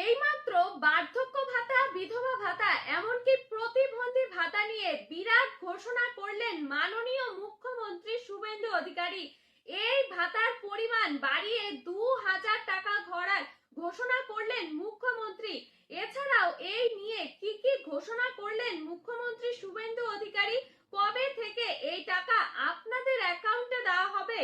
এইমাত্র বার্ধক্য ভাতা, বিধবা ভাতা, এমনকি প্রতিবন্ধী ভাতা নিয়ে বিরাট ঘোষণা করলেন মাননীয় মুখ্যমন্ত্রী শুভেন্দু অধিকারী। এই ভাতার পরিমাণ বাড়িয়ে 2000 টাকা করার ঘোষণা করলেন মুখ্যমন্ত্রী। এছাড়াও এই নিয়ে কি কি ঘোষণা করলেন মুখ্যমন্ত্রী শুভেন্দু অধিকারী, কবে থেকে এই টাকা আপনাদের অ্যাকাউন্টে দেওয়া হবে,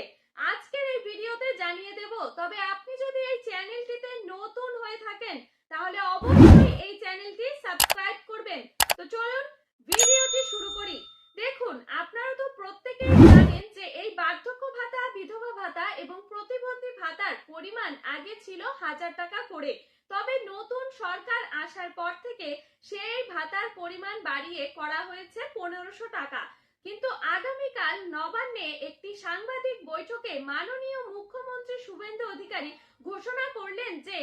আজকের এই ভিডিওতে জানিয়ে দেব। তবে আপনি যদি এই চ্যানেলটিতে নতুন হয়ে থাকেন তাহলে অবশ্যই এই চ্যানেলটি সাবস্ক্রাইব করবেন। তো চলুন ভিডিওটি শুরু করি। দেখুন, আপনারা তো প্রত্যেকেই জানেন যে এই বার্ধক্য ভাতা, বিধবা ভাতা এবং প্রতিবন্ধী ভাতার পরিমাণ আগে ছিল 1000 টাকা করে। তবে নতুন সরকার আসার পর থেকে সেই ভাতার পরিমাণ বাড়িয়ে করা হয়েছে 1500 টাকা। কিন্তু আগামীকাল নবান্নে একটি সাংবাদিক বৈঠকে মাননীয় মুখ্যমন্ত্রী শুভেন্দু অধিকারী ঘোষণা করলেন যে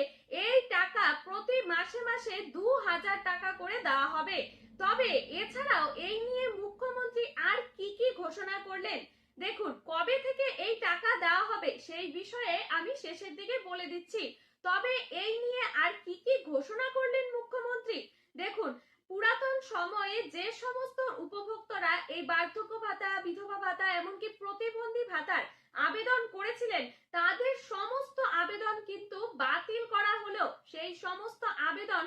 এই টাকা প্রতি মাসে মাসে 2000 টাকা করে দেওয়া হবে। তবে এছাড়াও এই নিয়ে মুখ্যমন্ত্রী আর কি কি ঘোষণা করলেন, দেখুন, কবে থেকে এই টাকা দেওয়া হবে সেই বিষয়ে আমি শেষের দিকে বলে দিচ্ছি। তবে এই নিয়ে আর কি কি ঘোষণা করলেন মুখ্যমন্ত্রী, দেখুন, পুরাতন সময়ে যে সমস্ত উপভোক্তারা এই বার্ধক্য ভাতা, বিধবা ভাতা, এমনকি প্রতিবন্ধী ভাতার আবেদন করেছিলেন তাদের সমস্ত আবেদন কিন্তু বাতিল করা হলো। সেই সমস্ত আবেদন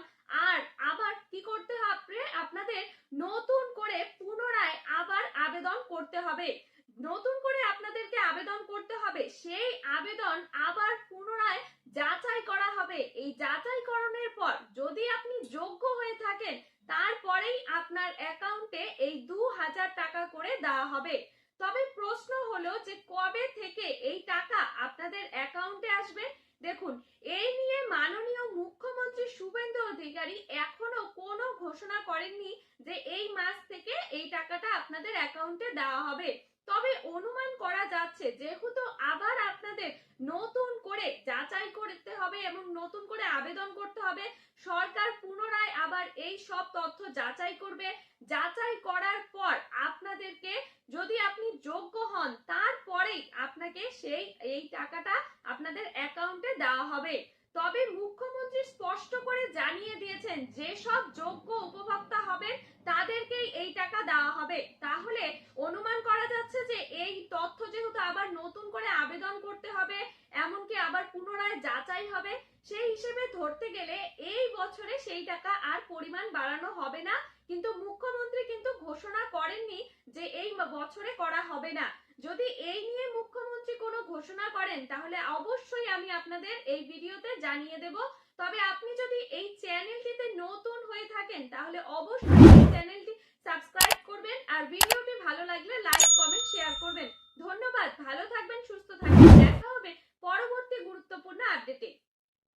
আর আবার কি করতে হবে, আপনাদের নতুন করে পুনরায় আবার আবেদন করতে হবে। নতুন করে আপনাদেরকে আবেদন করতে হবে, সেই আবেদন আবার পুনরায় যাচাই করা হবে। এই যাচাইকরণের পর যদি আপনি যোগ্য হয়ে থাকেন তারপরেই আপনার অ্যাকাউন্টে এই 2000 টাকা করে দেওয়া হবে। তবে প্রশ্ন হলো যে কবে থেকে এই টাকা আপনাদের অ্যাকাউন্টে আসবে। দেখুন, এই নিয়ে মাননীয় মুখ্যমন্ত্রী শুভেন্দু অধিকারী এখনো কোনো ঘোষণা করেননি যে এই মাস থেকে এই টাকাটা আপনাদের অ্যাকাউন্টে দেওয়া হবে। তবে অনুমান করা যাচ্ছে যেহেতু আবার আপনাদের নতুন করে যাচাই করতে হবে এবং নতুন করে আবেদন করতে হবে, সরকার পুনরায় আবার এই সব তথ্য যাচাই করবে। যাচাই করার পর আপনাদেরকে, যদি আপনি যোগ্য হন, তারপরেই আপনাকে এই টাকাটা আপনাদের অ্যাকাউন্টে দেওয়া হবে। তবে মুখ্যমন্ত্রী স্পষ্ট করে জানিয়ে দিয়েছেন যে সব যোগ্য উপভোক্তা হবেন তাদেরকেই এই টাকা দেওয়া হবে। তাহলে অনুমান করা যাচ্ছে যে এই তথ্য যেহেতু আবার নতুন করে আবেদন করতে হবে, এমনকি আবার পুনরায় যাচাই হবে, সেই হিসেবে ধরতে গেলে এই বছরে সেই টাকা আর পরিমাণ বাড়ানো হবে না। কিন্তু মুখ্যমন্ত্রী কিন্তু ঘোষণা করেননি যে এই বছরে করা হবে না। যদি এই নিয়ে মুখ্যমন্ত্রী কোনো ঘোষণা করেন তাহলে অবশ্যই আমি আপনাদের এই ভিডিওতে জানিয়ে দেব। তবে আপনি যদি এই চ্যানেলটিতে নতুন হয়ে থাকেন তাহলে অবশ্যই এই চ্যানেলটি সাবস্ক্রাইব করবেন আর ভিডিওটি ভালো লাগলে লাইক, কমেন্ট, শেয়ার করবেন। ধন্যবাদ, ভালো থাকবেন, সুস্থ থাকবেন।